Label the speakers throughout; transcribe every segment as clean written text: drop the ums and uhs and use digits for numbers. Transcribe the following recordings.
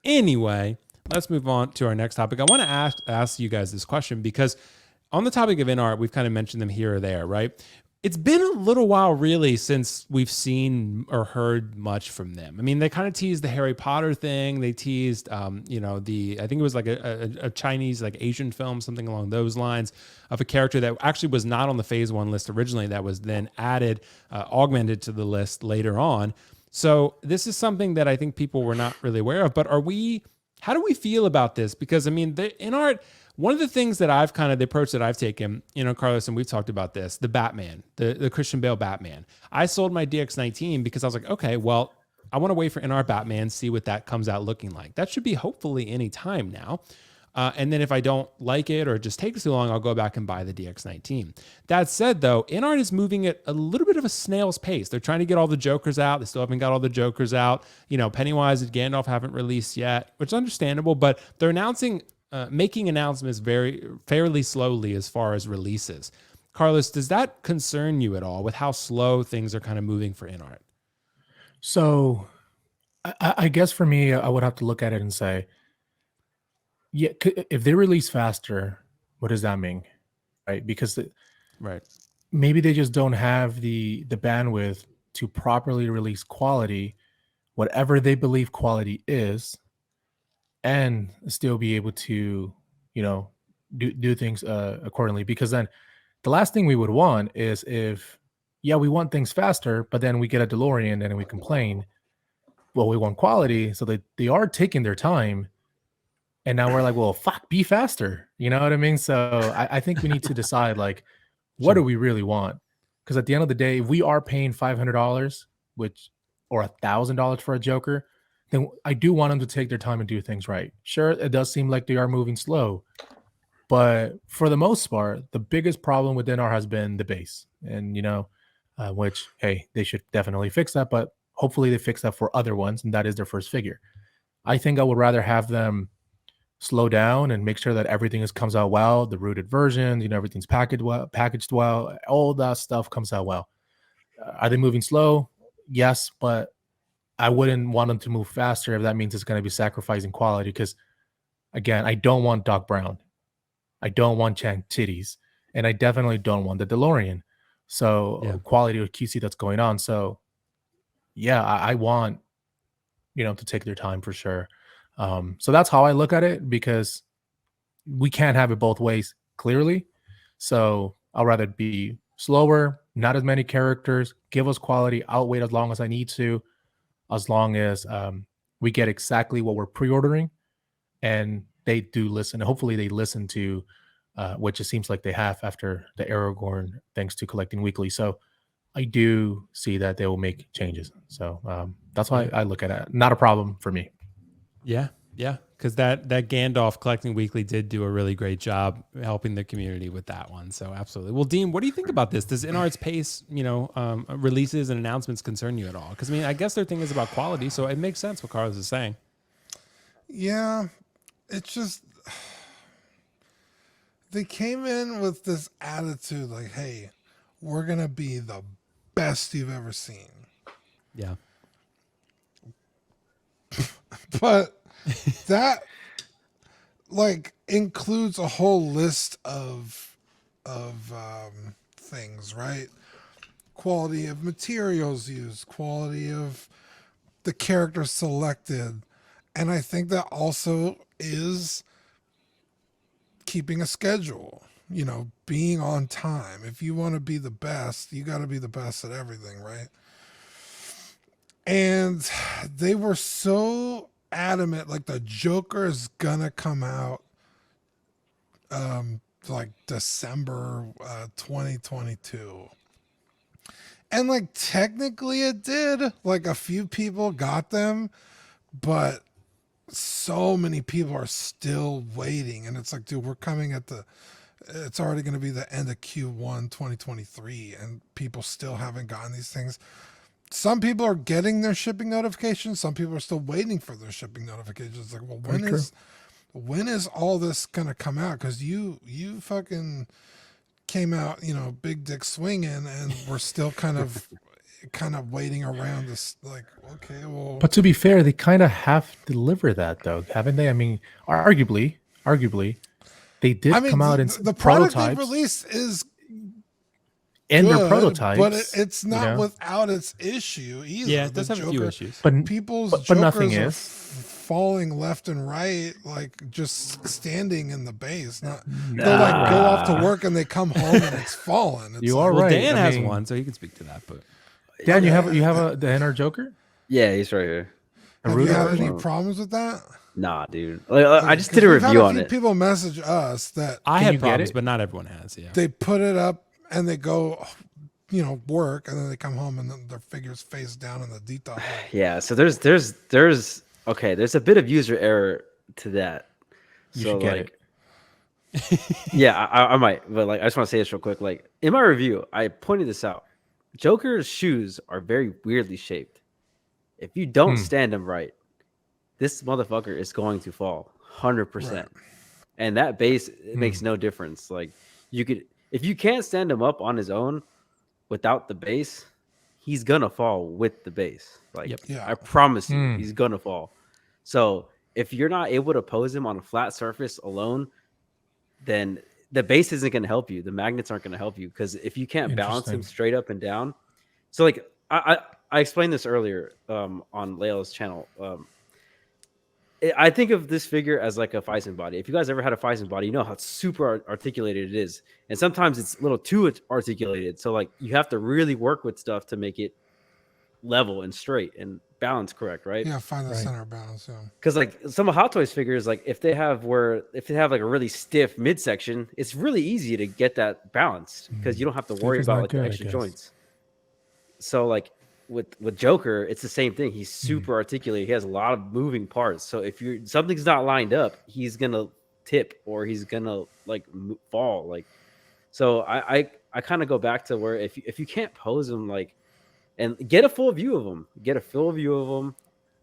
Speaker 1: Anyway, let's move on to our next topic. I want to ask you guys this question because on the topic of InArt, we've kind of mentioned them here or there, right? It's been a little while, really, since we've seen or heard much from them. I mean, they kind of teased the Harry Potter thing. They teased, I think it was like a Chinese, like Asian film, something along those lines, of a character that actually was not on the Phase 1 list originally, that was then added, augmented to the list later on. So this is something that I think people were not really aware of. But how do we feel about this? Because, I mean, InArt, one of the things that I've the approach that I've taken, Carlos, and we've talked about this, the Batman, the Christian Bale Batman. I sold my DX19 because I was like, okay, well, I want to wait for InArt Batman, see what that comes out looking like. That should be hopefully any time now. And then if I don't like it or it just takes too long, I'll go back and buy the DX19. That said, though, InArt is moving at a little bit of a snail's pace. They're trying to get all the Jokers out. They still haven't got all the Jokers out. Pennywise and Gandalf haven't released yet, which is understandable, but they're making announcements fairly slowly as far as releases. Carlos, does that concern you at all with how slow things are kind of moving for InArt?
Speaker 2: So I guess for me, I would have to look at it and say, yeah, if they release faster, what does that mean? Right? Because
Speaker 1: right,
Speaker 2: maybe they just don't have the bandwidth to properly release quality, whatever they believe quality is, and still be able to, do things accordingly. Because then the last thing we would want is if, we want things faster, but then we get a DeLorean and we complain. Well, we want quality, so they are taking their time. And now we're like, well, fuck, be faster. You know what I mean? So I think we need to decide, like, what do we really want? Because at the end of the day, if we are paying $500, or $1,000 for a Joker, then I do want them to take their time and do things right. Sure, it does seem like they are moving slow, but for the most part, the biggest problem with InArt has been the base, and which, hey, they should definitely fix that. But hopefully, they fix that for other ones, and that is their first figure. I think I would rather have them slow down and make sure that everything comes out well, the rooted versions, everything's packaged well, all that stuff comes out well. Are they moving slow? Yes, but I wouldn't want them to move faster if that means it's going to be sacrificing quality. Because again, I don't want Doc Brown, I don't want Chang titties, and I definitely don't want the DeLorean. So quality of QC that's going on. So I want to take their time for sure. So that's how I look at it, because we can't have it both ways, clearly. So I'll rather be slower, not as many characters, give us quality, I'll wait as long as I need to, as long as we get exactly what we're pre-ordering, and they do listen. Hopefully they listen to which it seems like they have after the Aragorn, thanks to collecting weekly. So I do see that they will make changes. So that's why I look at it. Not a problem for me.
Speaker 1: Yeah, because that Gandalf collecting weekly did do a really great job helping the community with that one. So absolutely. Well, Dean, what do you think about this? Does InArt's pace, releases and announcements concern you at all? Because I guess their thing is about quality, so it makes sense what Carlos is saying.
Speaker 3: Yeah, it's just they came in with this attitude like, "Hey, we're gonna be the best you've ever seen."
Speaker 1: Yeah.
Speaker 3: But that includes a whole list of things, right? Quality of materials used, quality of the characters selected, and I think that also is keeping a schedule, being on time. If you want to be the best, you got to be the best at everything, right? And they were so adamant, like the Joker is gonna come out December 2022. And technically it did. A few people got them, but so many people are still waiting. And it's like, dude, we're coming it's already going to be the end of Q1 2023 and people still haven't gotten these things. Some people are getting their shipping notifications. Some people are still waiting for their shipping notifications. Like, well, when is all this gonna come out? Because you fucking came out, big dick swinging, and we're still kind of kind of waiting around this, like, okay, well,
Speaker 2: But to be fair, they kind of have to deliver that, though, haven't they? I mean, arguably, they did
Speaker 3: I mean,
Speaker 2: come out in
Speaker 3: the product they
Speaker 2: prototypes,
Speaker 3: released is
Speaker 2: and their
Speaker 3: good,
Speaker 2: prototypes,
Speaker 3: but it's
Speaker 2: you
Speaker 3: not
Speaker 2: know?
Speaker 3: without its issue either.
Speaker 1: Yeah, it
Speaker 3: The
Speaker 1: does have a few
Speaker 3: Joker,
Speaker 1: issues.
Speaker 3: people's
Speaker 2: but nothing
Speaker 3: Jokers are
Speaker 2: is.
Speaker 3: falling left and right, like just standing in the base. Not
Speaker 2: Nah.
Speaker 3: they'll like go off to work and they come home and it's fallen. It's
Speaker 2: You
Speaker 3: like,
Speaker 2: are
Speaker 1: Well,
Speaker 2: right.
Speaker 1: Dan
Speaker 2: I
Speaker 1: has
Speaker 2: mean,
Speaker 1: one, so he can speak to that. But
Speaker 2: Dan, you have the NR Joker?
Speaker 4: Yeah, he's right here.
Speaker 2: The
Speaker 3: Have you
Speaker 2: Ruder
Speaker 3: had
Speaker 2: version?
Speaker 3: any problems with that?
Speaker 4: Nah, dude. I just
Speaker 3: 'Cause
Speaker 4: did a
Speaker 3: we've had
Speaker 4: review
Speaker 3: a
Speaker 4: on
Speaker 3: few
Speaker 4: it.
Speaker 3: People message us that
Speaker 1: I
Speaker 2: Can
Speaker 1: had
Speaker 2: you get
Speaker 1: problems,
Speaker 2: it?
Speaker 1: but not everyone has. Yeah.
Speaker 3: they put it up and they go, work, and then they come home and then their figures face down in the detail.
Speaker 4: Yeah, so there's a bit of user error to that.
Speaker 2: You
Speaker 4: So
Speaker 2: should get
Speaker 4: like,
Speaker 2: it.
Speaker 4: yeah, I might, but like, I just want to say this real quick. Like in my review, I pointed this out. Joker's shoes are very weirdly shaped. If you don't stand them right, this motherfucker is going to fall 100%.
Speaker 3: Right.
Speaker 4: And that base it makes no difference. Like you could, if you can't stand him up on his own without the base, he's gonna fall with the base. Like
Speaker 1: Yep.
Speaker 3: Yeah.
Speaker 4: I promise you, he's gonna fall. So if you're not able to pose him on a flat surface alone, then the base isn't gonna help you. The magnets aren't gonna help you because if you can't balance him
Speaker 2: Interesting.
Speaker 4: straight up and down, so like I explained this earlier on Layla's channel. I think of this figure as like a Phison body. If you guys ever had a Phison body, you know how super articulated it is. And sometimes it's a little too articulated. So like you have to really work with stuff to make it level and straight and balance correct, right?
Speaker 3: Yeah, find the
Speaker 2: Right.
Speaker 3: center balance. Yeah.
Speaker 4: Because like some of Hot Toys figures, like if they have like a really stiff midsection, it's really easy to get that balanced because you don't have to worry
Speaker 2: is
Speaker 4: about
Speaker 2: not
Speaker 4: like
Speaker 2: good,
Speaker 4: the
Speaker 2: I
Speaker 4: extra
Speaker 2: guess.
Speaker 4: joints. So like with Joker, it's the same thing. He's super articulated. He has a lot of moving parts. So if something's not lined up, he's gonna tip or he's gonna like fall. Like, so I kind of go back to where if you can't pose him like, and get a full view of him,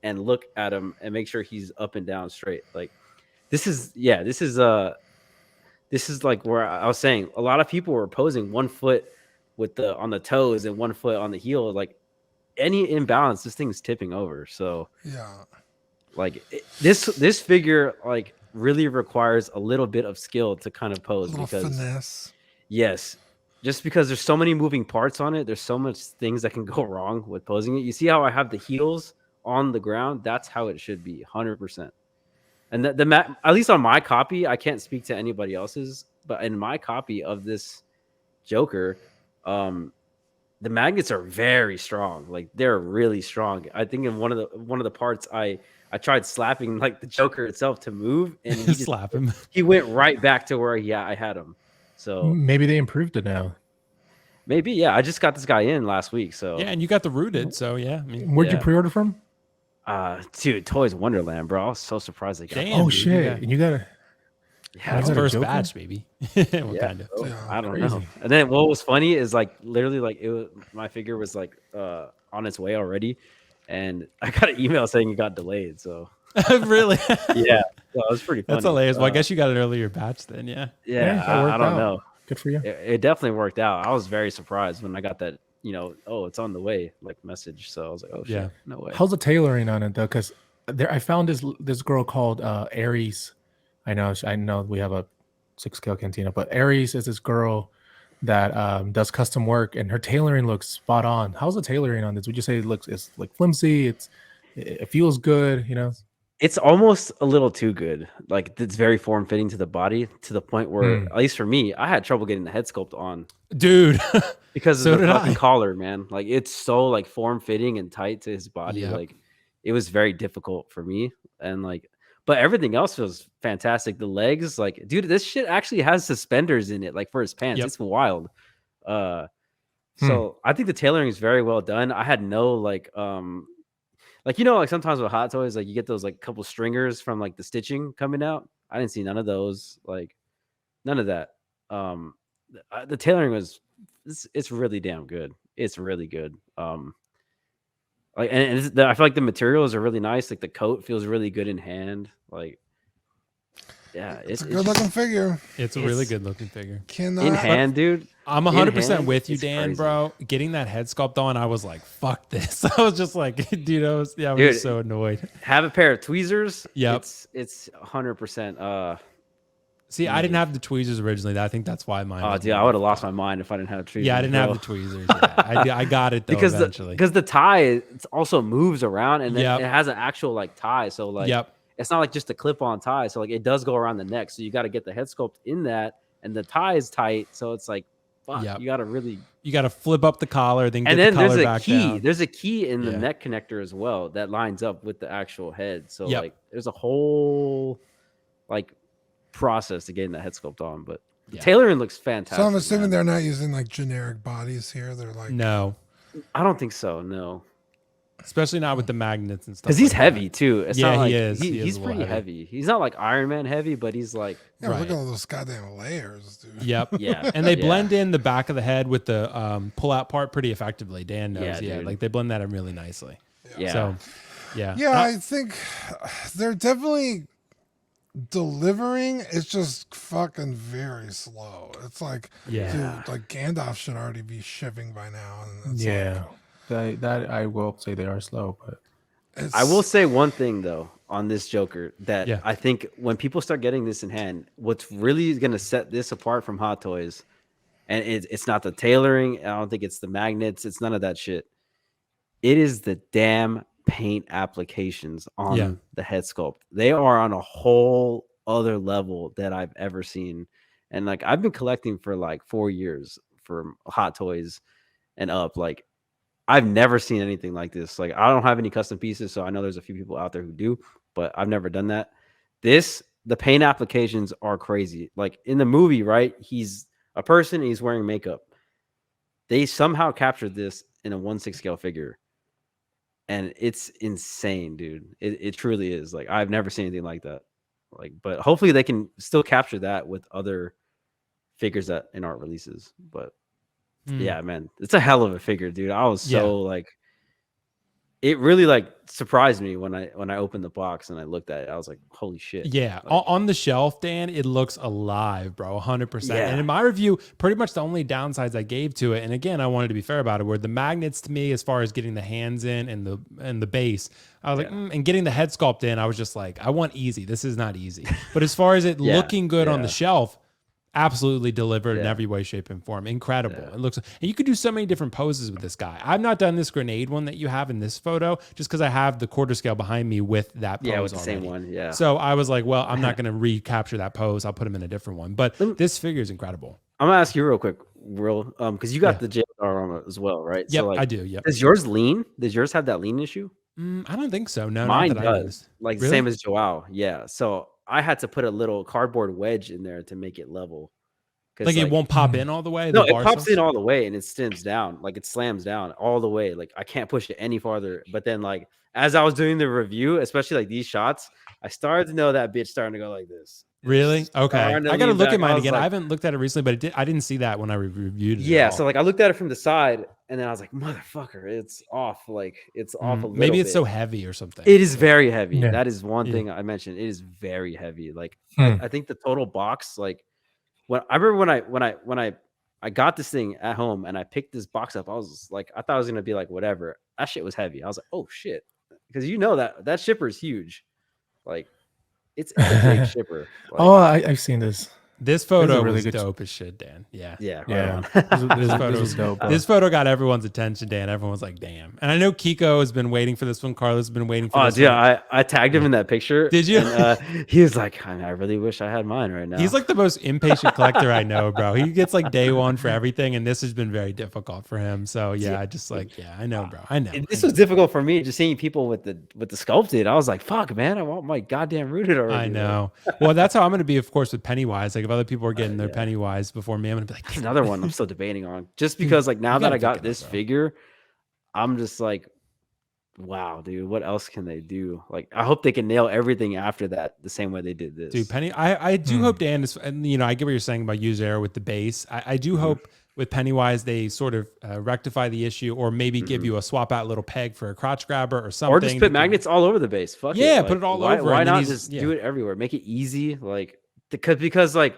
Speaker 4: and look at him and make sure he's up and down straight. Like, this is like where I was saying a lot of people were posing 1 foot on the toes and 1 foot on the heel. Like any imbalance, this thing's tipping over. So
Speaker 3: Yeah.
Speaker 4: like this figure like really requires a little bit of skill to kind of
Speaker 3: A
Speaker 4: pose
Speaker 3: little
Speaker 4: because
Speaker 3: finesse.
Speaker 4: yes, just because there's so many moving parts on it, there's so much things that can go wrong with posing it. You see how I have the heels on the ground? That's how it should be, 100%. And at least on my copy, I can't speak to anybody else's, but in my copy of this Joker, the magnets are very strong. Like they're really strong. I think in one of the parts I tried slapping like the Joker itself to move, and he just
Speaker 1: Slap him.
Speaker 4: he went right back to where I had him. So
Speaker 2: Maybe they improved it now.
Speaker 4: maybe, yeah. I just got this guy in last week, so
Speaker 1: Yeah, and you got the rooted, so yeah. I mean,
Speaker 2: Where'd you
Speaker 4: Yeah.
Speaker 2: pre-order from?
Speaker 4: dude, Toys Wonderland, bro. I was so surprised they got
Speaker 1: Damn,
Speaker 4: it.
Speaker 2: Oh
Speaker 1: dude,
Speaker 2: shit!
Speaker 1: yeah.
Speaker 2: And you gotta.
Speaker 4: Yeah,
Speaker 1: that's
Speaker 2: got a
Speaker 1: first
Speaker 2: Joker?
Speaker 1: batch, baby. What
Speaker 4: Yeah.
Speaker 1: kind of?
Speaker 4: Oh,
Speaker 3: Yeah,
Speaker 4: I don't know.
Speaker 2: crazy.
Speaker 4: And then what was funny is like literally like my figure was like on its way already, and I got an email saying it got delayed. So
Speaker 1: Really?
Speaker 4: yeah, so it was pretty funny.
Speaker 1: That's hilarious. Well, I guess you got an earlier batch then, yeah.
Speaker 4: Yeah,
Speaker 2: it worked
Speaker 4: I don't
Speaker 2: out.
Speaker 4: know.
Speaker 2: Good for you.
Speaker 4: It definitely worked out. I was very surprised when I got that. Oh, it's on the way, like message. So I was like, oh shit,
Speaker 1: Yeah.
Speaker 4: no way.
Speaker 2: How's the tailoring on it though? Because I found this girl called Aries. I know we have a 6 scale cantina, but Aries is this girl that does custom work, and her tailoring looks spot on. How's the tailoring on this? Would you say it's like flimsy? It feels good, you know?
Speaker 4: It's almost a little too good. Like it's very form fitting to the body to the point where, at least for me, I had trouble getting the head sculpt on
Speaker 1: Dude.
Speaker 4: because
Speaker 1: So
Speaker 4: of the
Speaker 1: did
Speaker 4: fucking
Speaker 1: I.
Speaker 4: collar, man. Like it's so like form fitting and tight to his body.
Speaker 1: Yep.
Speaker 4: Like it was very difficult for me. And like, but everything else was fantastic. The legs, like, dude, this shit actually has suspenders in it, like for his pants.
Speaker 1: Yep.
Speaker 4: It's wild. So I think the tailoring is very well done. I had no like like sometimes with Hot Toys, like you get those like couple stringers from like the stitching coming out. I didn't see none of those, like none of that. The tailoring was it's really damn good. It's really good. Like I feel like the materials are really nice. Like the coat feels really good in hand. Like Yeah,
Speaker 3: It's a good looking figure.
Speaker 1: It's a really good looking figure.
Speaker 3: Cannot.
Speaker 4: in hand, dude.
Speaker 1: I'm
Speaker 4: In
Speaker 1: 100%
Speaker 4: hand,
Speaker 1: with you,
Speaker 4: it's
Speaker 1: Dan,
Speaker 4: crazy.
Speaker 1: bro. Getting that head sculpt on, I was like, fuck this. I was just like, dude, I was
Speaker 4: Dude,
Speaker 1: just so annoyed.
Speaker 4: Have a pair of tweezers.
Speaker 1: Yep.
Speaker 4: It's 100%.
Speaker 1: See, I didn't have the tweezers originally. I think that's why mine.
Speaker 4: Oh,
Speaker 1: was
Speaker 4: dude,
Speaker 1: more
Speaker 4: I would have
Speaker 1: difficult.
Speaker 4: lost my mind if I didn't have tweezers.
Speaker 1: Yeah, I didn't have the tweezers. Yeah. I got it though
Speaker 4: because
Speaker 1: eventually.
Speaker 4: the tie it also moves around and then
Speaker 1: Yep.
Speaker 4: it has an actual like tie. So like
Speaker 1: Yep.
Speaker 4: it's not like just a clip-on tie. So like it does go around the neck. So you got to get the head sculpt in that, and the tie is tight. So it's like, fuck,
Speaker 1: Yep.
Speaker 4: you got to really.
Speaker 1: You got to flip up the collar, then get
Speaker 4: And then
Speaker 1: the collar
Speaker 4: there's a
Speaker 1: back
Speaker 4: key.
Speaker 1: down.
Speaker 4: There's a key in the
Speaker 1: Yeah.
Speaker 4: neck connector as well that lines up with the actual head. So
Speaker 1: Yep.
Speaker 4: like there's a whole like process to getting that head sculpt on. But the
Speaker 1: Yeah.
Speaker 4: tailoring looks fantastic.
Speaker 3: So I'm assuming
Speaker 4: man.
Speaker 3: they're not using like generic bodies here. They're like
Speaker 1: No,
Speaker 4: I don't think so. No.
Speaker 1: especially not with the magnets and stuff.
Speaker 4: Because he's
Speaker 1: like that.
Speaker 4: heavy too. It's
Speaker 1: Yeah,
Speaker 4: not like,
Speaker 1: he is. He is
Speaker 4: he's
Speaker 1: a little
Speaker 4: pretty
Speaker 1: heavy.
Speaker 4: heavy. He's not like Iron Man heavy, but he's like,
Speaker 3: yeah, look
Speaker 1: Right.
Speaker 3: at all those goddamn layers, dude.
Speaker 1: Yep.
Speaker 4: yeah.
Speaker 1: And they
Speaker 4: yeah.
Speaker 1: blend in the back of the head with the pull out part pretty effectively. Dan knows.
Speaker 4: Yeah,
Speaker 1: Yeah,
Speaker 4: dude.
Speaker 1: like they blend that in really nicely.
Speaker 4: Yeah.
Speaker 1: So, yeah.
Speaker 3: Yeah, I think they're definitely delivering. It's just fucking very slow. It's like,
Speaker 1: Yeah.
Speaker 3: dude, like Gandalf should already be shipping by now. And it's
Speaker 2: Yeah, that I will say they are slow, but
Speaker 3: like,
Speaker 4: I will say one thing though on this Joker that
Speaker 1: Yeah.
Speaker 4: I think when people start getting this in hand, what's really going to set this apart from Hot Toys, and it's not the tailoring. I don't think it's the magnets. It's none of that shit. It is the damn paint applications on
Speaker 1: Yeah.
Speaker 4: the head sculpt. They are on a whole other level that I've ever seen. And like I've been collecting for like 4 years for Hot Toys and up. Like I've never seen anything like this. Like I don't have any custom pieces, so I know there's a few people out there who do, but I've never done that. The paint applications are crazy. Like in the movie, right? He's a person and he's wearing makeup. They somehow captured this in a 1/6 scale figure. And it's insane, dude. It truly is. Like I've never seen anything like that. Like, but hopefully they can still capture that with other figures that InArt releases. But
Speaker 1: Hmm.
Speaker 4: yeah, man, it's a hell of a figure, dude. I was
Speaker 1: Yeah.
Speaker 4: so like, it really like surprised me when I opened the box and I looked at it. I was like, holy shit.
Speaker 1: Yeah,
Speaker 4: Like,
Speaker 1: on the shelf, Dan, it looks alive, bro, 100%.
Speaker 4: Yeah.
Speaker 1: And in my review, pretty much the only downsides I gave to it, and again, I wanted to be fair about it, were the magnets to me, as far as getting the hands in and the base. I was like, and getting the head sculpt in, I was just like, I want easy. This is not easy. But as far as it
Speaker 4: Yeah,
Speaker 1: looking good on the
Speaker 4: yeah.
Speaker 1: shelf, absolutely delivered in
Speaker 4: Yeah.
Speaker 1: every way, shape, and form. Incredible.
Speaker 4: Yeah.
Speaker 1: It looks, and you could do so many different poses with this guy. I've not done this grenade one that you have in this photo, just because I have the quarter scale behind me with that pose
Speaker 4: yeah, with the
Speaker 1: already.
Speaker 4: same one. Yeah.
Speaker 1: So I was like, well, I'm not going to recapture that pose. I'll put him in a different one. But this figure is incredible.
Speaker 4: I'm gonna ask you real quick, because you got the JR armor as well, right?
Speaker 1: Yep,
Speaker 4: so like,
Speaker 1: I do. Yep.
Speaker 4: does yours lean? Does yours have that lean issue?
Speaker 1: I don't think so. No,
Speaker 4: Mine
Speaker 1: not that I
Speaker 4: does.
Speaker 1: noticed.
Speaker 4: Like the
Speaker 1: Really?
Speaker 4: same as Joao. Yeah. So I had to put a little cardboard wedge in there to make it level. 'Cause,
Speaker 1: Like it won't pop in all the way?
Speaker 4: No,
Speaker 1: the
Speaker 4: it
Speaker 1: bar
Speaker 4: pops
Speaker 1: cells?
Speaker 4: in all the way and it stems down. Like it slams down all the way. Like I can't push it any farther. But then like as I was doing the review, especially like these shots, I started to know that bitch starting to go like this.
Speaker 1: Really?
Speaker 4: It's
Speaker 1: Okay.
Speaker 4: starting to
Speaker 1: I got to
Speaker 4: lean
Speaker 1: look
Speaker 4: back.
Speaker 1: at mine
Speaker 4: I was
Speaker 1: again. I
Speaker 4: like-
Speaker 1: haven't looked at it recently, but I didn't see that when I reviewed it. at
Speaker 4: Yeah,
Speaker 1: all.
Speaker 4: so like I looked at it from the side and then I was like, motherfucker, it's off. Like it's off a little
Speaker 1: maybe it's
Speaker 4: bit.
Speaker 1: so heavy or something.
Speaker 4: It is very heavy.
Speaker 2: Yeah.
Speaker 4: That is one
Speaker 1: Yeah.
Speaker 4: thing I mentioned. It is very heavy. Like
Speaker 2: Hmm.
Speaker 4: I think the total box, like when I remember when I got this thing at home and I picked this box up, I was just like, I thought it was gonna be like whatever. That shit was heavy. I was like, oh shit, because you know that shipper is huge. Like it's a big shipper. Like,
Speaker 2: Oh, I've seen this.
Speaker 1: This photo
Speaker 2: really
Speaker 1: was
Speaker 2: good
Speaker 1: dope as shit, Dan. Yeah.
Speaker 4: yeah, right
Speaker 2: Yeah,
Speaker 4: on.
Speaker 1: This photo
Speaker 2: this
Speaker 1: was
Speaker 2: is dope.
Speaker 1: This photo got everyone's attention, Dan. Everyone was like, damn. And I know Kiko has been waiting for this one. Carlos has been waiting for
Speaker 4: Oh,
Speaker 1: this
Speaker 4: dude,
Speaker 1: one.
Speaker 4: I tagged him in that picture.
Speaker 1: Did you?
Speaker 4: And, he was like, I really wish I had mine right now.
Speaker 1: He's like the most impatient collector I know, bro. He gets like day one for everything, and this has been very difficult for him. So yeah, I just like, yeah, I know, bro. I know.
Speaker 4: This was difficult for me, just seeing people with the sculpted. I was like, fuck, man, I want my goddamn rooted already.
Speaker 1: I know. Well, that's how I'm going to be, of course, with Pennywise. Like if other people are getting their
Speaker 4: yeah.
Speaker 1: Pennywise before me, I'm going to be like,
Speaker 4: That's another one I'm still debating on. Just because like now that
Speaker 1: gotta
Speaker 4: I got
Speaker 1: pick it up,
Speaker 4: this
Speaker 1: bro.
Speaker 4: figure, I'm just like, wow, dude, what else can they do? Like I hope they can nail everything after that the same way they did this.
Speaker 1: dude, Penny. I do hope Dan is, and you know, I get what you're saying about use error with the base. I do hope with Pennywise they sort of rectify the issue, or maybe give you a swap out little peg for a crotch grabber or something.
Speaker 4: Or just put magnets all over the base. Fuck
Speaker 1: Yeah,
Speaker 4: it.
Speaker 1: put it all
Speaker 4: why,
Speaker 1: over,
Speaker 4: Why
Speaker 1: and then
Speaker 4: not
Speaker 1: he's-
Speaker 4: just
Speaker 1: yeah.
Speaker 4: do it everywhere? Make it easy. Like because like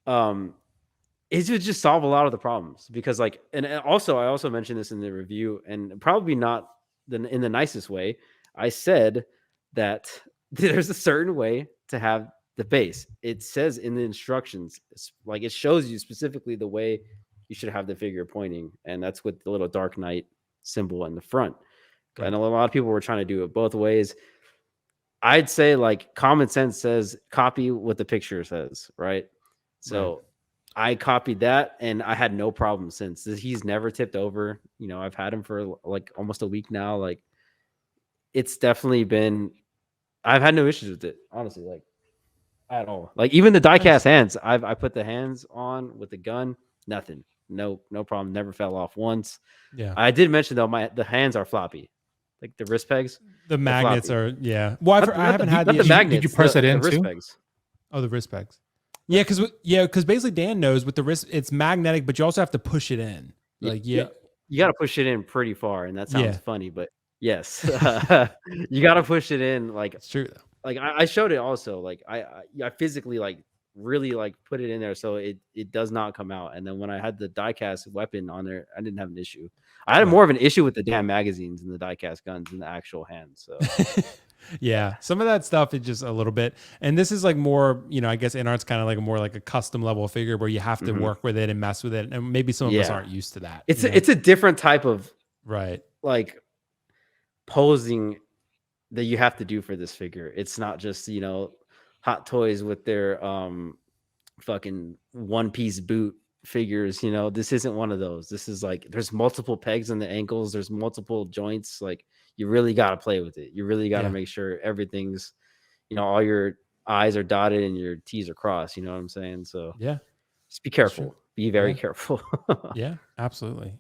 Speaker 4: it would just solve a lot of the problems, because like, and also I also mentioned this in the review, and probably not in the nicest way. I said that there's a certain way to have the base. It says in the instructions, like it shows you specifically the way you should have the figure pointing, and that's with the little Dark Knight symbol in the front.
Speaker 1: Right.
Speaker 4: And a lot of people were trying to do it both ways. I'd say like common sense says copy what the picture says, right? So I copied that, and I had no problem since. He's never tipped over. You know, I've had him for like almost a week now. Like, it's definitely been, I've had no issues with it, honestly, like at all. Like even the die-cast hands, I put the hands on with the gun, nothing, no problem, never fell off once.
Speaker 1: Yeah.
Speaker 4: I did mention though, the hands are floppy, like the wrist pegs.
Speaker 1: The magnets
Speaker 4: floppy.
Speaker 1: are, yeah. Well, I haven't had
Speaker 4: the magnets.
Speaker 2: Did you press it in
Speaker 4: the wrist
Speaker 2: too?
Speaker 4: pegs.
Speaker 1: Oh, the wrist pegs. Yeah, because basically Dan knows with the wrist, it's magnetic, but you also have to push it in. Like,
Speaker 4: You got to push it in pretty far, and that sounds
Speaker 1: Yeah.
Speaker 4: funny, but yes, you got to push it in. Like,
Speaker 1: it's true though.
Speaker 4: like I showed it also. Like I physically like really like put it in there so it does not come out. And then when I had the die-cast weapon on there, I didn't have an issue. I had more of an issue with the damn magazines and the die-cast guns than the actual hands. So
Speaker 1: Yeah, some of that stuff is just a little bit, and this is like more, you know, I guess InArt's kind of like more like a custom level figure where you have to work with it and mess with it, and maybe some of us aren't used to that.
Speaker 4: It's a different type of
Speaker 1: right,
Speaker 4: like posing that you have to do for this figure. It's not just, you know, Hot Toys with their fucking one-piece boot figures. You know, this isn't one of those. This is like, there's multiple pegs in the ankles, there's multiple joints. Like, you really got to play with it. You really got to make sure everything's, you know, all your I's are dotted and your T's are crossed. You know what I'm saying? So
Speaker 1: yeah,
Speaker 4: just be careful. Be very careful.
Speaker 1: Yeah, absolutely.